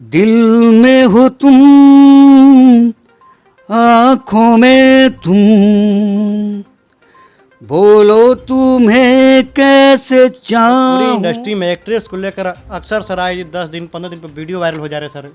दिल में हो तुम, आँखों में तुम, बोलो तुम्हें कैसे पूरी चाहूं। इंडस्ट्री में एक्ट्रेस को लेकर अक्सर सर आए 10 दिन 15 दिन पर वीडियो वायरल हो जा रहे हैं सर।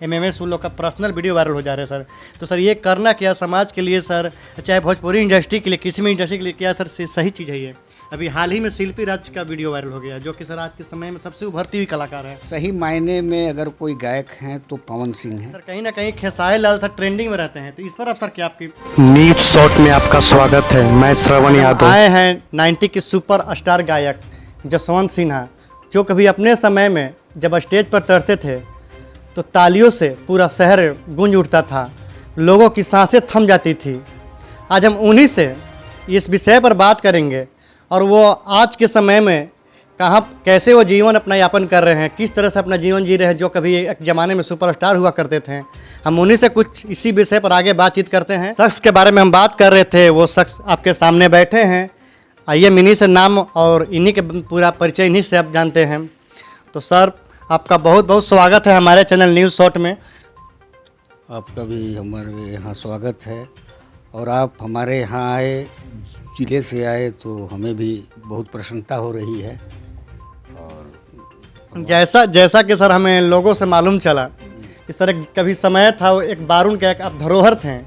एमएमएस उन लोग का पर्सनल वीडियो वायरल हो जा रहे हैं सर। तो सर ये करना क्या समाज के लिए सर, चाहे भोजपुरी इंडस्ट्री के लिए, किसी भी इंडस्ट्री के लिए क्या सर सही चीज़ है ये? अभी हाल ही में शिल्पी राज का वीडियो वायरल हो गया, जो कि सर आज के समय में सबसे उभरती हुई कलाकार है सही मायने में अगर कोई गायक हैं तो पवन सिंह हैं। सर। कहीं ना कहीं खेसारी लाल सर ट्रेंडिंग में रहते हैं, तो इस पर अब सर क्या आपकी न्यूज शॉट में आपका स्वागत है। मैं श्रवण यादव। आए हैं 90 के सुपर स्टार गायक जसवंत सिन्हा, जो कभी अपने समय में जब स्टेज पर चढ़ते थे तो तालियों से पूरा शहर गूंज उठता था, लोगों की सांसें थम जाती थी। आज हम उन्हीं से इस विषय पर बात करेंगे और वो आज के समय में कहाँ कैसे वो जीवन अपना यापन कर रहे हैं, किस तरह से अपना जीवन जी रहे हैं, जो कभी एक ज़माने में सुपरस्टार हुआ करते थे। हम उन्हीं से कुछ इसी विषय पर आगे बातचीत करते हैं। शख्स के बारे में हम बात कर रहे थे, वो शख्स आपके सामने बैठे हैं। आइए इन्हीं से नाम और इन्हीं के पूरा परिचय इन्हीं से आप जानते हैं। तो सर आपका बहुत बहुत स्वागत है हमारे चैनल न्यूज़ शॉट में। आपका भी हमारे यहाँ स्वागत है और आप हमारे यहाँ आए, जिले से आए, तो हमें भी बहुत प्रसन्नता हो रही है। और जैसा कि सर हमें लोगों से मालूम चला, इस तरह कभी समय था, वो एक बारून का एक आप धरोहर थे।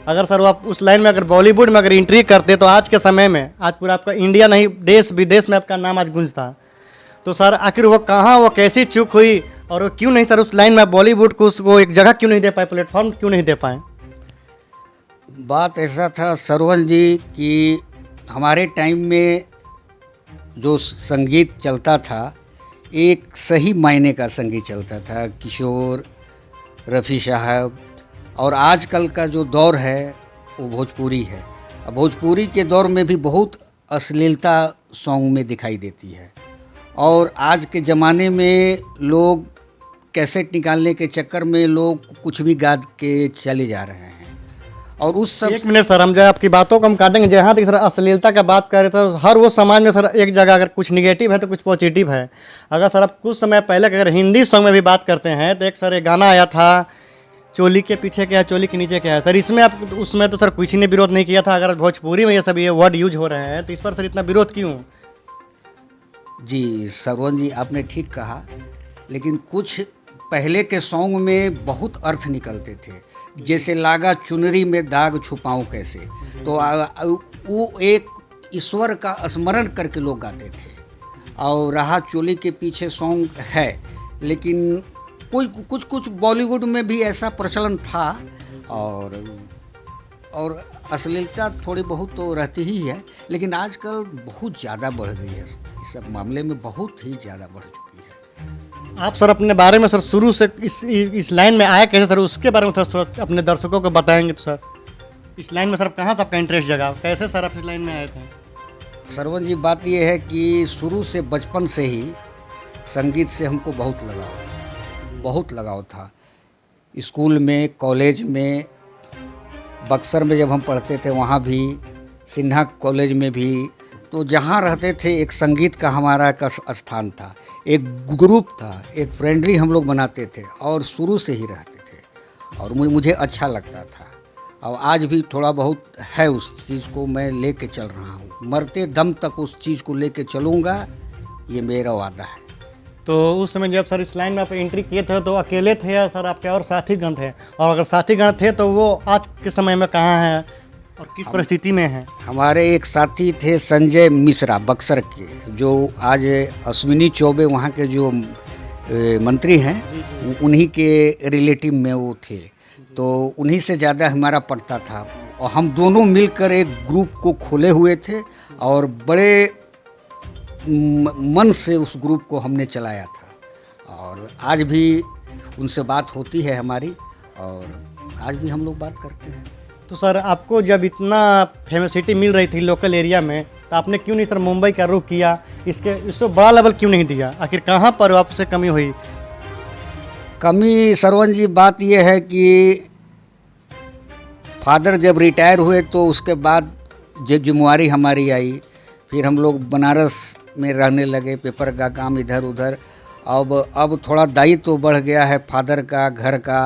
अगर सर वो आप उस लाइन में अगर बॉलीवुड में अगर एंट्री करते तो आज के समय में आज पूरा आपका इंडिया नहीं देश विदेश में आपका नाम आज गूंजता। तो सर आखिर वो कहाँ, वो कैसी चूक हुई और वो क्यों नहीं सर उस लाइन में बॉलीवुड को उसको एक जगह क्यों नहीं दे पाए, प्लेटफॉर्म क्यों नहीं दे पाए? बात ऐसा था सरवण जी कि हमारे टाइम में जो संगीत चलता था, एक सही मायने का संगीत चलता था। किशोर, रफ़ी साहब, और आजकल का जो दौर है वो भोजपुरी है। अब भोजपुरी के दौर में भी बहुत अश्लीलता सॉन्ग में दिखाई देती है और आज के ज़माने में लोग कैसेट निकालने के चक्कर में लोग कुछ भी गा के चले जा रहे हैं। और उस सब एक मिनट सर, हम जो आपकी बातों को हम काटेंगे। जहाँ तक सर अश्लीलता का बात कर रहे थे, तो हर वो समाज में सर एक जगह अगर कुछ निगेटिव है तो कुछ पॉजिटिव है। अगर सर आप कुछ समय पहले अगर हिंदी सॉन्ग में भी बात करते हैं तो एक सर एक गाना आया था, चोली के पीछे क्या है चोली के नीचे क्या है। सर इसमें आप उसमें तो सर किसी ने विरोध नहीं किया था। अगर भोजपुरी में ये सब ये वर्ड यूज हो रहे हैं तो इस पर सर इतना विरोध क्यों? जी सरवण जी, आपने ठीक कहा, लेकिन कुछ पहले के सॉन्ग में बहुत अर्थ निकलते थे। जैसे लागा चुनरी में दाग छुपाऊं कैसे, तो वो एक ईश्वर का स्मरण करके लोग गाते थे। और रहा चोली के पीछे सॉन्ग है, लेकिन कुछ बॉलीवुड में भी ऐसा प्रचलन था। और अश्लीलता थोड़ी बहुत तो रहती ही है, लेकिन आजकल बहुत ज़्यादा बढ़ गई है। इस सब मामले में बहुत ही ज़्यादा बढ़ चुकी है। आप सर अपने बारे में सर शुरू से इस लाइन में आए कैसे सर, उसके बारे में थोड़ा अपने दर्शकों को बताएंगे। तो सर इस लाइन में सर कहाँ से आपका इंटरेस्ट जगा, कैसे सर आप इस लाइन में आए थे? सरवण जी, बात यह है कि शुरू से बचपन से ही संगीत से हमको बहुत लगाव था। स्कूल में, कॉलेज में, बक्सर में जब हम पढ़ते थे वहाँ भी, सिन्हा कॉलेज में भी, तो जहाँ रहते थे एक संगीत का हमारा का स्थान था, एक ग्रुप था, एक फ्रेंडली हम लोग बनाते थे और शुरू से ही रहते थे और मुझे अच्छा लगता था। और आज भी थोड़ा बहुत है, उस चीज़ को मैं लेके चल रहा हूँ। मरते दम तक उस चीज़ को लेके चलूँगा, ये मेरा वादा है। तो उस समय जब सर इस लाइन में आप एंट्री किए थे तो अकेले थे या सर आपके और साथीगण थे? और अगर साथीगण थे तो वो आज के समय में कहाँ हैं और किस परिस्थिति में हैं? हमारे एक साथी थे संजय मिश्रा, बक्सर के, जो आज अश्विनी चौबे वहाँ के जो मंत्री हैं, उन्हीं के रिलेटिव में वो थे। तो उन्हीं से ज़्यादा हमारा पड़ता था और हम दोनों मिलकर एक ग्रुप को खोले हुए थे और बड़े मन से उस ग्रुप को हमने चलाया था। और आज भी उनसे बात होती है हमारी और आज भी हम लोग बात करते हैं। तो सर आपको जब इतना फेमसिटी मिल रही थी लोकल एरिया में, तो आपने क्यों नहीं सर मुंबई का रुख किया? इसको बड़ा लेवल क्यों नहीं दिया? आखिर कहाँ पर आपसे कमी हुई? कमी सरवण जी, बात यह है कि फादर जब रिटायर हुए तो उसके बाद जब जिम्मेवारी हमारी आई, फिर हम लोग बनारस में रहने लगे, पेपर का काम इधर उधर, अब थोड़ा दायित्व तो बढ़ गया है फादर का, घर का,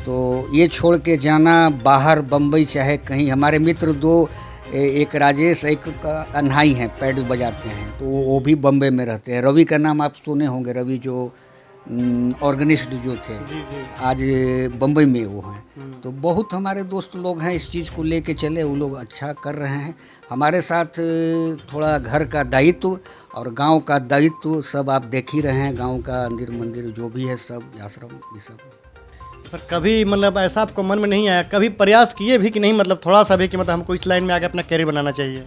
तो ये छोड़ के जाना बाहर बम्बई चाहे कहीं। हमारे मित्र दो, एक राजेश, एक का अनहाई हैं, पैड बजाते हैं, तो वो भी बम्बई में रहते हैं। रवि का नाम आप सुने होंगे, रवि जो ऑर्गेनिस्ट जो थे, आज बम्बई में वो हैं। तो बहुत हमारे दोस्त लोग हैं इस चीज़ को लेके चले, वो लोग अच्छा कर रहे हैं। हमारे साथ थोड़ा घर का दायित्व और गांव का दायित्व सब आप देख ही रहे हैं। गांव का मंदिर जो भी है, सब आश्रम, ये सब। सर कभी मतलब ऐसा आपको मन में नहीं आया, कभी प्रयास किए भी कि नहीं, मतलब थोड़ा सा भी कि मतलब हमको इस लाइन में आके अपना कैरियर बनाना चाहिए?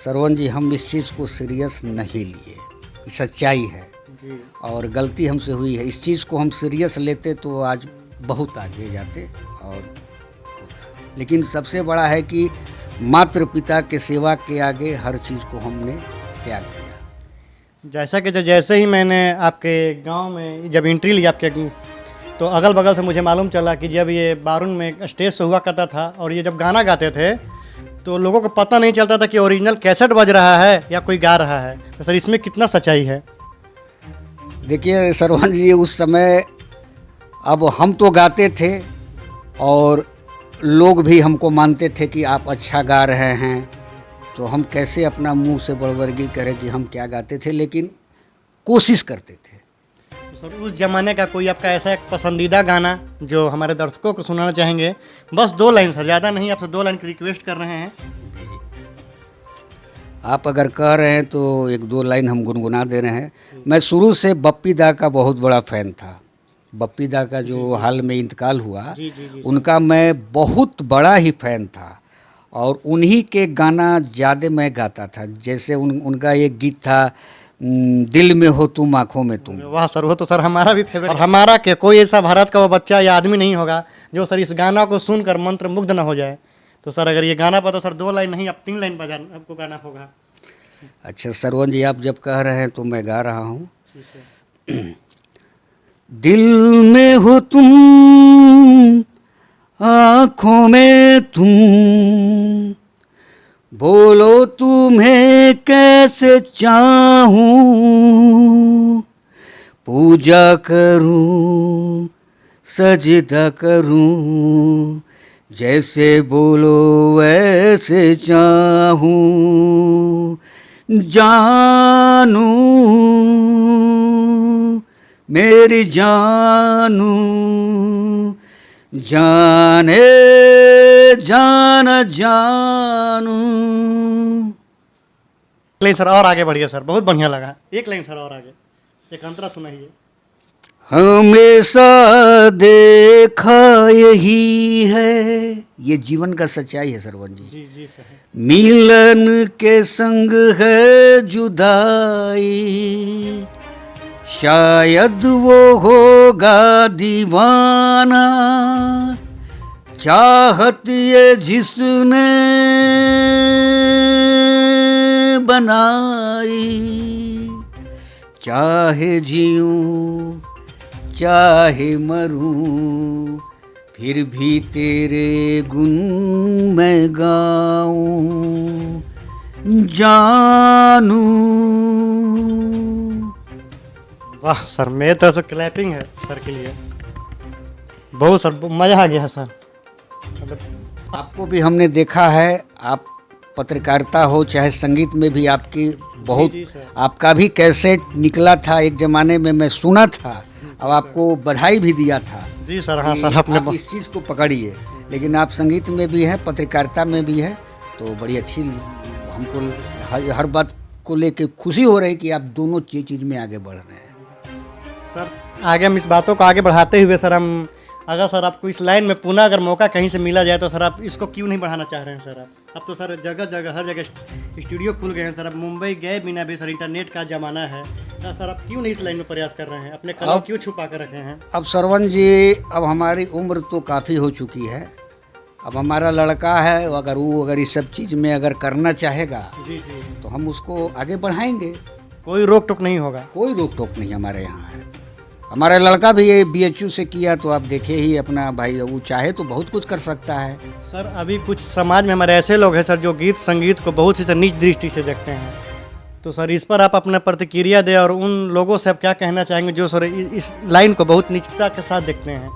श्रवण जी, हम इस चीज़ को सीरियस नहीं लिए, सच्चाई है जी। और गलती हमसे हुई है। इस चीज़ को हम सीरियस लेते तो आज बहुत आगे जाते। और लेकिन सबसे बड़ा है कि मात्र पिता के सेवा के आगे हर चीज़ को हमने त्याग दिया। जैसा कि जैसे ही मैंने आपके गांव में जब एंट्री ली आपके, तो अगल बगल से मुझे मालूम चला कि जब ये बारून में स्टेज से हुआ करता था और ये जब गाना गाते थे तो लोगों को पता नहीं चलता था कि ओरिजिनल कैसेट बज रहा है या कोई गा रहा है। तो सर इसमें कितना सच्चाई है? देखिए श्रवण जी, उस समय अब हम तो गाते थे और लोग भी हमको मानते थे कि आप अच्छा गा रहे हैं, तो हम कैसे अपना मुंह से बड़वर्गी करें कि हम क्या गाते थे, लेकिन कोशिश करते थे। तो सर उस ज़माने का कोई आपका ऐसा एक पसंदीदा गाना जो हमारे दर्शकों को सुनाना चाहेंगे? बस 2 लाइन सर, ज़्यादा नहीं, आपसे 2 लाइन की रिक्वेस्ट कर रहे हैं। आप अगर कह रहे हैं तो 1-2 लाइन हम गुनगुना दे रहे हैं। मैं शुरू से बप्पी दा का बहुत बड़ा फ़ैन था। बप्पी दा का जो हाल में इंतकाल हुआ, उनका मैं बहुत बड़ा ही फ़ैन था और उन्हीं के गाना ज़्यादा मैं गाता था। जैसे उनका एक गीत था, दिल में हो तुम आँखों में तुम। वाह सर, वो तो सर हमारा भी फेवरेट। और हमारा के कोई ऐसा भारत का वो बच्चा या आदमी नहीं होगा जो सर इस गाना को सुनकर मंत्र मुग्ध ना हो जाए। तो सर अगर ये गाना पर तो सर 2 लाइन नहीं, आप 3 लाइन बजा आपको गाना होगा। अच्छा श्रवण जी, आप जब कह रहे हैं तो मैं गा रहा हूँ। दिल में हो तुम, आँखों में तुम, बोलो तुम्हें कैसे चाहूं, पूजा करूं, सजदा करूं, जैसे बोलो वैसे चाहूं, जानू मेरी जानू, जाने जान जानू। लाइन सर और आगे बढ़िए सर, बहुत बढ़िया लगा। 1 लाइन सर और आगे, एक अंतरा सुनाइए। हमेशा देखा यही है, ये जीवन का सच्चाई है श्रवण जी। जी जी सर। मिलन के संग है जुदाई, शायद वो होगा दीवाना, चाहत ये जिसने बनाई, चाहे जीऊं चाहे मरूं, फिर भी तेरे गुन मैं गाऊं, जानू। वाह सर, मेरे तरफ से क्लैपिंग है सर के लिए। बहुत सर मज़ा आ गया सर। आपको भी हमने देखा है, आप पत्रकारिता हो चाहे संगीत में भी आपकी बहुत, आपका भी कैसेट निकला था एक ज़माने में, मैं सुना था और आपको बधाई भी दिया था। जी सर। हाँ सर, आपने आप इस चीज़ को पकड़िए। लेकिन आप संगीत में भी हैं, पत्रकारिता में भी है, तो बड़ी अच्छी हमको हर बात को लेके खुशी हो रही कि आप दोनों चीज़ में आगे बढ़ रहे हैं। सर आगे हम इस बातों को आगे बढ़ाते हुए सर, हम अगर सर आपको इस लाइन में पुनः अगर मौका कहीं से मिला जाए तो सर आप इसको क्यों नहीं बढ़ाना चाह रहे हैं सर? अब तो सर जगह जगह हर जगह स्टूडियो खुल गए हैं सर। अब मुंबई गए बिना भी सर, इंटरनेट का ज़माना है तो सर आप क्यों नहीं इस लाइन में प्रयास कर रहे हैं? अपने कला क्यों छुपा कर रखे हैं? अब श्रवण जी, अब हमारी उम्र तो काफ़ी हो चुकी है। अब हमारा लड़का है, अगर इस सब चीज़ में अगर करना चाहेगा जी जी, तो हम उसको आगे बढ़ाएंगे। कोई रोक टोक नहीं होगा। कोई रोक टोक नहीं हमारे यहाँ है। हमारा लड़का भी ये BHU से किया, तो आप देखे ही अपना भाई, वो चाहे तो बहुत कुछ कर सकता है। सर अभी कुछ समाज में हमारे ऐसे लोग हैं सर जो गीत संगीत को बहुत ही नीच दृष्टि से देखते हैं। तो सर इस पर आप अपना प्रतिक्रिया दें और उन लोगों से आप क्या कहना चाहेंगे जो सर इस लाइन को बहुत निश्चितता के साथ देखते हैं।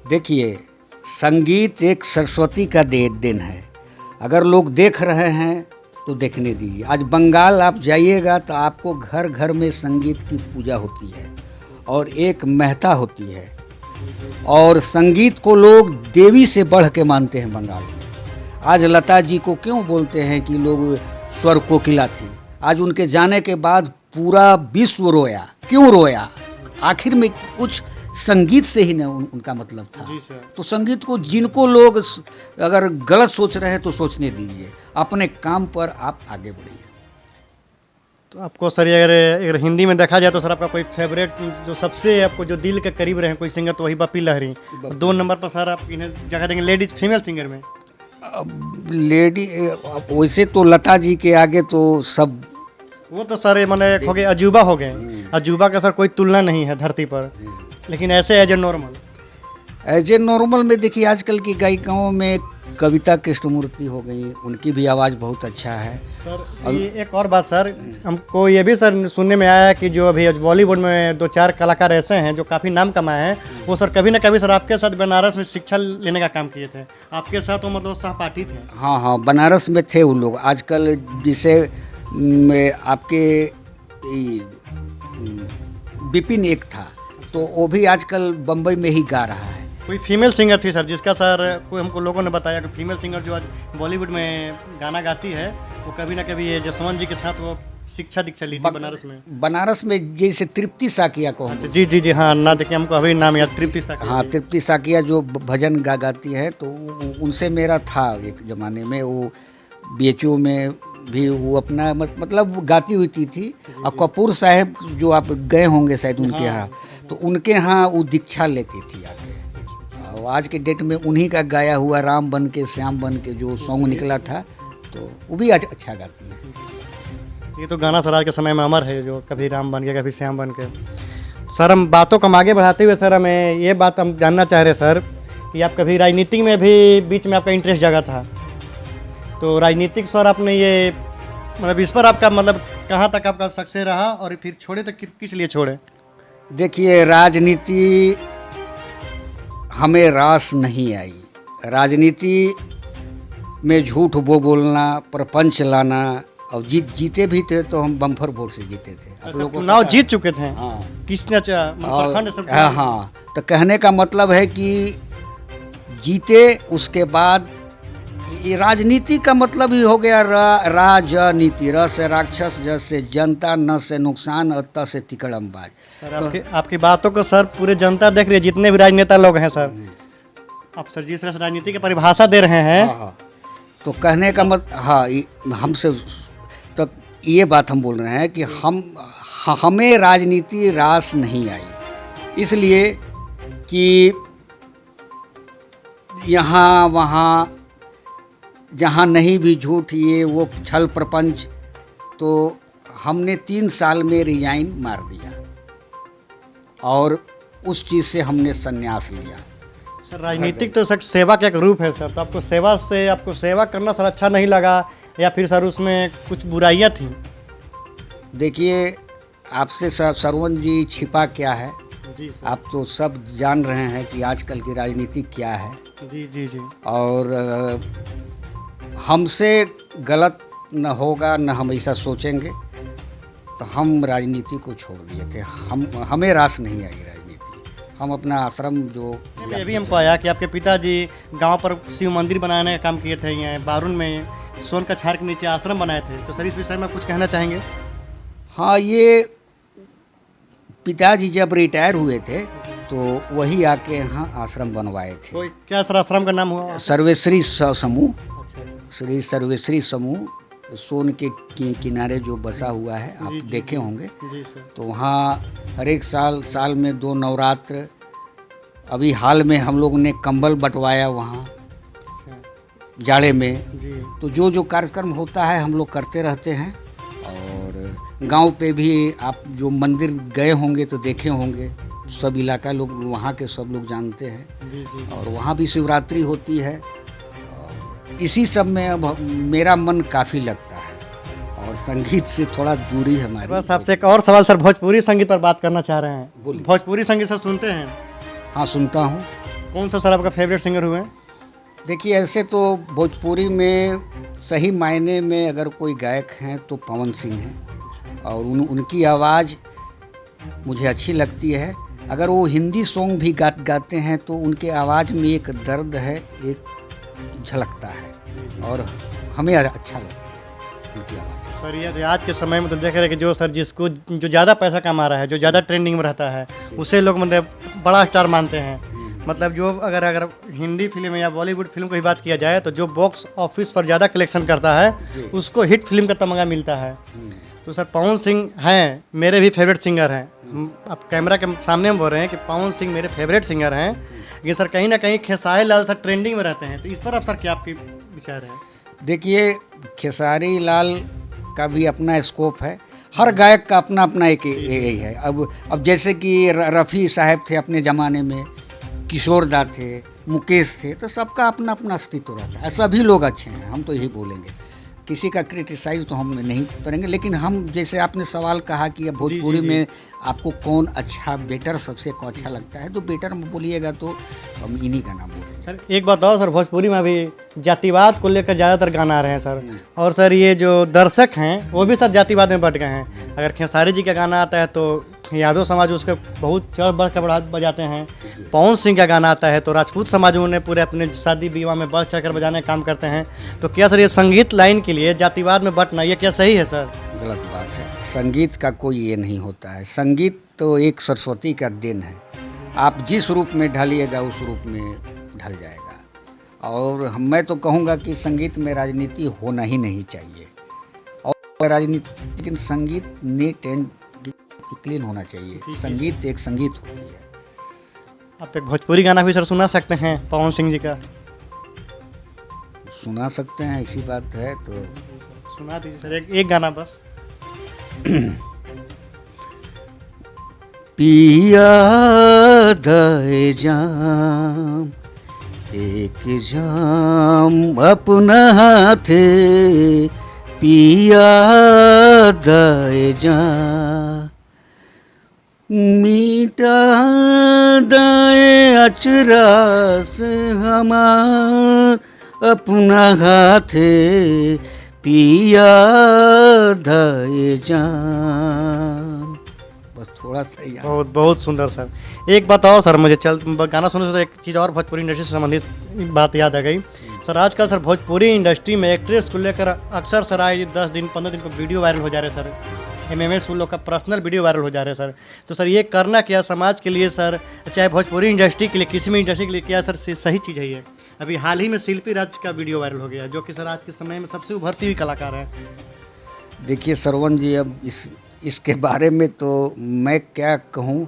देखिए, संगीत एक सरस्वती का देन है। अगर लोग देख रहे हैं तो देखने दीजिए। आज बंगाल आप जाइएगा तो आपको घर घर में संगीत की पूजा होती है और एक महत्ता होती है, और संगीत को लोग देवी से बढ़ के मानते हैं बंगाल में। आज लता जी को क्यों बोलते हैं कि लोग स्वर कोकिला थी, आज उनके जाने के बाद पूरा विश्व रोया। क्यों रोया? आखिर में कुछ संगीत से ही ना उनका मतलब था। जी सर। तो संगीत को जिनको लोग अगर गलत सोच रहे हैं तो सोचने दीजिए, अपने काम पर आप आगे बढ़िए। तो आपको सर अगर हिंदी में देखा जाए तो सर आपका कोई फेवरेट जो सबसे आपको जो दिल के करीब रहे कोई सिंगर तो वही बप्पी लहरी, और 2 नंबर पर सर आप इन्हें जगह देंगे लेडीज फीमेल सिंगर में? लेडी वैसे तो लता जी के आगे तो सब, वो तो सर मैंने हो गए अजूबा हो गए। अजूबा का सर कोई तुलना नहीं है धरती पर, लेकिन ऐसे एज ए नॉर्मल में देखिए आजकल की गायिकाओं में कविता कृष्णमूर्ति हो गई, उनकी भी आवाज़ बहुत अच्छा है। सर ये एक और बात सर, हमको ये भी सर सुनने में आया कि जो अभी बॉलीवुड में 2-4 कलाकार ऐसे हैं जो काफ़ी नाम कमाए हैं, वो सर कभी ना कभी सर आपके साथ बनारस में शिक्षा लेने का काम किए थे, आपके साथ वो मतलब सहपाठी थे। हाँ, बनारस में थे वो लोग। आजकल जिसे आपके विपिन एक था, तो वो भी आजकल बम्बई में ही गा रहा है। कोई फीमेल सिंगर थी सर जिसका सर कोई हमको लोगों ने बताया कि फीमेल सिंगर जो आज बॉलीवुड में गाना गाती है वो कभी ना कभी ये जसवंत जी के साथ वो शिक्षा दीक्षा ली थी बनारस में जैसे तृप्ति साकिया को। अच्छा, जी हाँ, ना देखिए हमको अभी नाम याद, तृप्ति साकिया। हाँ, तृप्ति साकिया जो भजन गाती है, तो उनसे मेरा था एक ज़माने में। वो BHO में भी वो अपना मतलब गाती हुई थी। और कपूर साहब जो आप गए होंगे शायद उनके यहाँ, तो उनके यहाँ वो दीक्षा लेती थी आके। और आज के डेट में उन्हीं का गाया हुआ राम बन के श्याम बन के जो सॉन्ग निकला था, तो वो भी आज अच्छा गाती है। ये तो गाना सर आज के समय में अमर है, जो कभी राम बन के कभी श्याम बन के। सर हम बातों को आगे बढ़ाते हुए सर हमें ये बात हम जानना चाह रहे सर कि आप कभी राजनीति में भी बीच में आपका इंटरेस्ट जगा था, तो राजनीतिक सर आपने ये मतलब इस पर आपका मतलब कहाँ तक आपका सक्सेस रहा और फिर छोड़े तो किस लिए छोड़े? देखिए, राजनीति हमें रास नहीं आई। राजनीति में झूठ बोलना, प्रपंच लाना, और जीते भी थे तो हम बम्फर वोट से जीते थे। आप लोगों को चुनाव जीत चुके थे? हाँ। किसने हाँ, तो कहने का मतलब है कि जीते, उसके बाद ये राजनीति का मतलब ही हो गया राजनीति। र से राक्षस, ज से जनता, न से नुकसान, और त से तिकड़मबाज। सर आपकी बातों को सर पूरे जनता देख रही है, जितने भी राजनेता लोग हैं सर। आप सर जिस तरह से राजनीति की परिभाषा दे रहे हैं, हाँ, तो कहने का मतलब, हाँ, हमसे तब ये बात हम बोल रहे हैं कि हमें राजनीति रास नहीं आई, इसलिए कि यहाँ वहाँ जहाँ नहीं भी झूठ ये वो छल प्रपंच, तो हमने 3 साल में रिजाइन मार दिया और उस चीज़ से हमने संन्यास लिया। सर राजनीतिक तो सर सेवा का एक रूप है सर, तो आपको सेवा करना सर अच्छा नहीं लगा, या फिर सर उसमें कुछ बुराइयां थी? देखिए, आपसे सरवण जी छिपा क्या है, जी सर। आप तो सब जान रहे हैं कि आजकल की राजनीति क्या है। जी। और हमसे गलत न होगा, न हम ऐसा सोचेंगे, तो हम राजनीति को छोड़ दिए थे। हमें रास नहीं आई राजनीति। हम अपना आश्रम जो ये भी हमको आया कि आपके पिताजी गांव पर शिव मंदिर बनाने का काम किए थे, यहाँ बारून में सोन का छार के नीचे आश्रम बनाए थे, तो सर इस विषय में कुछ कहना चाहेंगे? हाँ, ये पिताजी जब रिटायर हुए थे तो वही आके यहाँ आश्रम बनवाए थे। कोई क्या सर आश्रम का नाम हुआ? सर्वेश्वरी समूह, श्री सर्वेश्वरी समूह सोन के किनारे जो बसा हुआ है, आप देखे होंगे। तो वहाँ हर एक साल में 2 नवरात्र, अभी हाल में हम लोग ने कंबल बंटवाया वहाँ जाड़े में। तो जो कार्यक्रम होता है हम लोग करते रहते हैं। और गांव पे भी आप जो मंदिर गए होंगे तो देखे होंगे, सब इलाका लोग वहाँ के सब लोग जानते हैं। और वहाँ भी शिवरात्रि होती है। इसी सब में अब मेरा मन काफ़ी लगता है और संगीत से थोड़ा दूरी है हमारी। बस आपसे एक और सवाल सर, भोजपुरी संगीत पर बात करना चाह रहे हैं। बोलिए। भोजपुरी संगीत सर सुनते हैं? हाँ, सुनता हूँ। कौन सा सर आपका फेवरेट सिंगर हुए? देखिए, ऐसे तो भोजपुरी में सही मायने में अगर कोई गायक हैं तो पवन सिंह हैं, और उनकी आवाज़ मुझे अच्छी लगती है। अगर वो हिंदी सॉन्ग भी गाते हैं तो उनके आवाज़ में एक दर्द है, एक झलकता है, और हमें अच्छा लगता है उनकी आवाज़। सर ये आज के समय में तो देख रहे हैं कि जो सर जिसको जो ज़्यादा पैसा कमा रहा है, जो ज़्यादा ट्रेंडिंग में रहता है, उसे लोग मतलब बड़ा स्टार मानते हैं। मतलब जो अगर हिंदी फिल्म या बॉलीवुड फिल्म की बात किया जाए तो जो बॉक्स ऑफिस पर ज़्यादा कलेक्शन करता है उसको हिट फिल्म का तमगा मिलता है। तो सर पवन सिंह हैं, मेरे भी फेवरेट सिंगर हैं। आप कैमरा के सामने हम बोल रहे हैं कि पवन सिंह मेरे फेवरेट सिंगर हैं, लेकिन सर कहीं ना कहीं खेसारी लाल सर ट्रेंडिंग में रहते हैं। तो इस पर आप सर क्या आपकी विचार है? देखिए, खेसारी लाल का भी अपना स्कोप है, हर गायक का अपना अपना एक यही है। अब जैसे कि रफ़ी साहब थे अपने ज़माने में, किशोर दा थे, मुकेश थे, तो सबका अपना अपना अस्तित्व रहता है। सभी लोग अच्छे हैं, हम तो यही बोलेंगे, किसी का क्रिटिसाइज तो हम नहीं करेंगे। लेकिन हम जैसे आपने सवाल कहा कि अब भोजपुरी में आपको कौन अच्छा बेटर सबसे को अच्छा लगता है, तो बेटर में बोलिएगा तो हम इन्हीं का नाम बोलेंगे। सर एक बात और सर, भोजपुरी में अभी जातिवाद को लेकर ज़्यादातर गाना आ रहे हैं सर, और सर ये जो दर्शक हैं वो भी सर जातिवाद में बट गए हैं। अगर खेसारी जी का गाना आता है तो यादव समाज उसके बहुत चढ़ बढ़ कर बजाते हैं। पवन सिंह का गाना आता है तो राजपूत समाज उन्हें पूरे अपने शादी विवाह में बढ़ चढ़ कर बजाने का काम करते हैं। तो क्या सर ये संगीत लाइन के लिए जातिवाद में बटना ये क्या सही है सर? गलत बात है। संगीत का कोई ये नहीं होता है। संगीत तो एक सरस्वती का देन है, आप जिस रूप में ढालिएगा उस रूप में ढल जाएगा। और मैं तो कहूँगा कि संगीत में राजनीति होना ही नहीं चाहिए, और राजनीति, लेकिन संगीत नीट एंड क्लीन होना चाहिए। संगीत एक संगीत होती है। आप एक भोजपुरी गाना भी सर सुना सकते हैं पवन सिंह जी का? सुना सकते हैं, ऐसी बात है तो सुना दीजिए सर, एक गाना बस। पिया दे जाम एक जाम अपना हाथे, पिया दे जाम मीठा दाए अचरा से हमार अपना हाथे, पिया दाए जान। बस थोड़ा सा याद। बहुत बहुत सुंदर सर। एक बात और सर, मुझे गाना सुनने से एक चीज़ और भोजपुरी इंडस्ट्री से संबंधित बात याद आ गई सर। आजकल सर भोजपुरी इंडस्ट्री में एक्ट्रेस को लेकर अक्सर सर आए 10 दिन 15 दिन को वीडियो वायरल हो जा रहे हैं सर। MMS उन लोग का पर्सनल वीडियो वायरल हो जा रहे हैं सर। तो सर ये करना क्या समाज के लिए सर, चाहे भोजपुरी इंडस्ट्री के लिए, किसी भी इंडस्ट्री के लिए क्या सर सही चीज़ है ये? अभी हाल ही में शिल्पी राज का वीडियो वायरल हो गया, जो कि सर आज के समय में सबसे उभरती हुई कलाकार है। देखिए श्रवण जी, अब इसके बारे में तो मैं क्या कहूँ,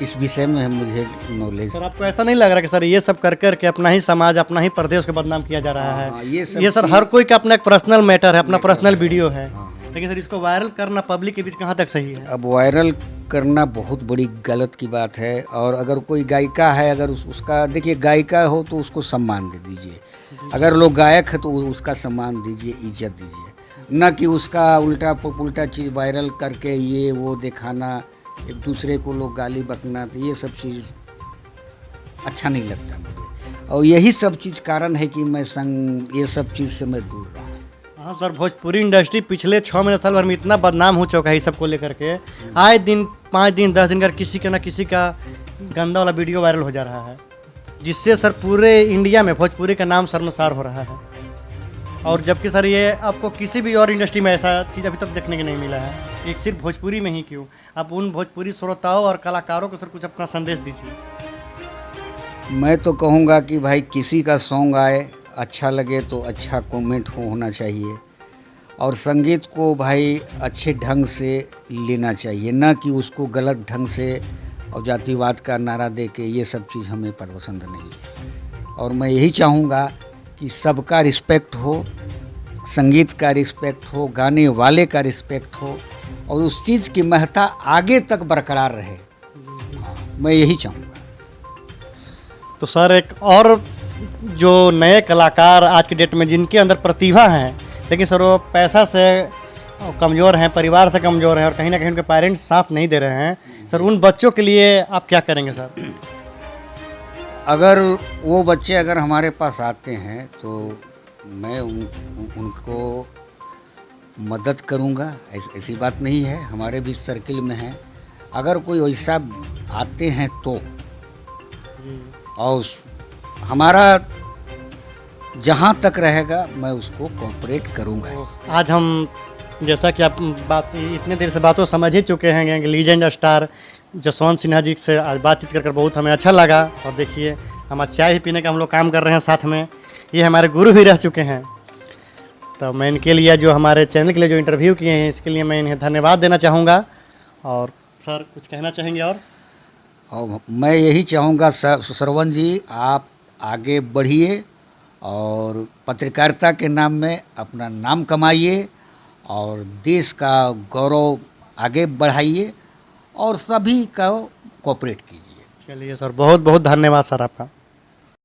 इस विषय में मुझे नॉलेज। सर आपको ऐसा नहीं लग रहा कि सर ये सब कर कर के अपना ही समाज, अपना ही प्रदेश को बदनाम किया जा रहा है? ये सर हर कोई का अपना एक पर्सनल मैटर है, अपना पर्सनल वीडियो है, लेकिन सर इसको वायरल करना पब्लिक के बीच कहाँ तक सही है? अब वायरल करना बहुत बड़ी गलत की बात है। और अगर कोई गायिका है, अगर उसका देखिए गायिका हो तो उसको सम्मान दे दीजिए, अगर लोग गायक है तो उसका सम्मान दीजिए, इज्जत दीजिए, न कि उसका उल्टा पुल्टा चीज़ वायरल करके ये वो दिखाना, एक दूसरे को लोग गाली बकना, तो ये सब चीज़ अच्छा नहीं लगता मुझे। और यही सब चीज़ कारण है कि मैं ये सब चीज़ से मैं दूर रहा। हाँ सर, भोजपुरी इंडस्ट्री पिछले 6 महीने साल भर में इतना बदनाम हो चुका है इस सबको लेकर के। आए दिन 5 दिन 10 दिन कर किसी के ना किसी का गंदा वाला वीडियो वायरल हो जा रहा है, जिससे सर पूरे इंडिया में भोजपुरी का नाम शर्मसार हो रहा है। और जबकि सर ये आपको किसी भी और इंडस्ट्री में ऐसा चीज़ अभी तक देखने को नहीं मिला है, एक सिर्फ भोजपुरी में ही क्यों। आप उन भोजपुरी श्रोताओं और कलाकारों को सर कुछ अपना संदेश दीजिए। मैं तो कहूँगा कि भाई किसी का सॉन्ग आए, अच्छा लगे तो अच्छा कमेंट होना चाहिए, और संगीत को भाई अच्छे ढंग से लेना चाहिए, ना कि उसको गलत ढंग से और जातिवाद का नारा दे के, ये सब चीज़ हमें पसंद नहीं है। और मैं यही चाहूँगा कि सबका रिस्पेक्ट हो, संगीत का रिस्पेक्ट हो, गाने वाले का रिस्पेक्ट हो, और उस चीज़ की महत्ता आगे तक बरकरार रहे, मैं यही चाहूँगा। तो सर एक और जो नए कलाकार आज की डेट में जिनके अंदर प्रतिभा है, लेकिन सर वो पैसा से कमज़ोर हैं, परिवार से कमज़ोर हैं और कहीं ना कहीं उनके पेरेंट्स साथ नहीं दे रहे हैं। सर उन बच्चों के लिए आप क्या करेंगे सर? अगर वो बच्चे अगर हमारे पास आते हैं तो मैं उनको मदद करूंगा। ऐसी बात नहीं है, हमारे भी सर्किल में है। अगर कोई वैसा आते हैं तो और हमारा जहाँ तक रहेगा मैं उसको कोऑपरेट करूंगा। आज हम जैसा कि आप बात इतने देर से बातों समझ ही चुके हैं कि लीजेंड स्टार जसवंत सिन्हा जी से आज बातचीत कर बहुत हमें अच्छा लगा। और देखिए हम आज चाय भी पीने का हम लोग काम कर रहे हैं साथ में, ये हमारे गुरु भी रह चुके हैं। तो मैं इनके लिए जो हमारे चैनल के लिए जो इंटरव्यू किए हैं इसके लिए मैं इन्हें धन्यवाद देना चाहूँगा। और सर कुछ कहना चाहेंगे? और मैं यही चाहूँगा श्रवण जी, आप आगे बढ़िए और पत्रकारिता के नाम में अपना नाम कमाइए और देश का गौरव आगे बढ़ाइए और सभी का कोऑपरेट कीजिए। चलिए सर, बहुत बहुत धन्यवाद सर आपका।